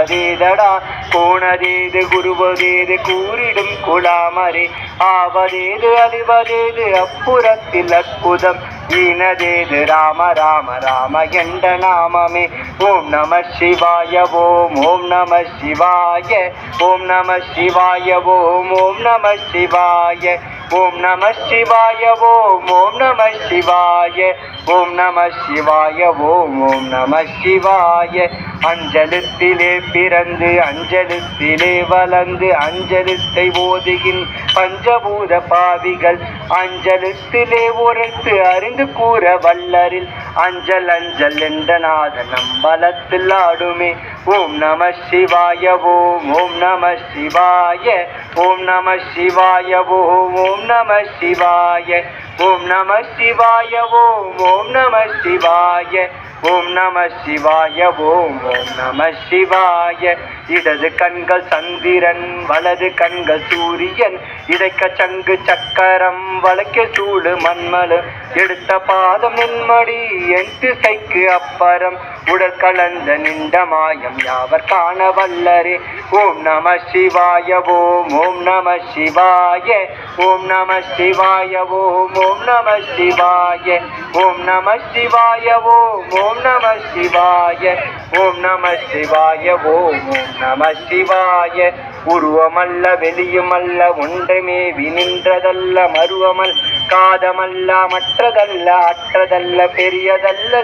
போனதேதடா போனதேது குருவதேது கூறிடும் குலாமரே ஆவதேது அழிவதேது அப்புறத்தில் அற்புதம் ஈனதேது ராம ராம ராம என்ற நாமமே ஓம் நம சிவாய ஓம் நம சிவாய ஓம் நம சிவாய ஓம் நம சிவாய ஓம் நம சிவாய ஓம் நம சிவாய ஓம் நம சிவாய ஓம் நம சிவாய அஞ்சலுத்திலே பிறந்து அஞ்சலுத்திலே வளர்ந்து அஞ்சலுத்தை ஓதுகின் பஞ்சபூத பாவிகள் அஞ்சலுத்திலே உரைத்து அறிந்து கூற வல்லரில் அஞ்சல் அஞ்சல் என்ற நாதன் நம்பலத்தில் ஆடுமே ஓம் நம சிவாய ஓம் நம சிவாய ஓம் நம சிவாய ஓம் நம சிவாய ஓம் நம சிவாய ஓம் நம சிவாய ஓம் நம சிவாய ஓம் நம சிவாய இடது கண்கள் சந்திரன் வலது கண்கள் சூரியன் இடைக்க சங்கு சக்கரம் வழக்க சூடு மண்மலு எடுத்த பாதம் நின்மடி என் திசைக்கு அப்பறம் உடல் கலந்த நின்ற மாயம் யாவர் காண வல்லரே ஓம் நம சிவாய ஓம் நம சிவாய ஓம் நம சிவாய ஓம் நம சிவாய ஓம் நம சிவாய ஓம் நம சிவாய ஓம் நம சிவாய ஓம் நம சிவாய உருவமல்ல வெளியுமல்ல ஒன்றுமேவி நின்றதல்ல மருவமல் காதமல்ல மற்றதல்ல அற்றதல்ல பெரியதல்ல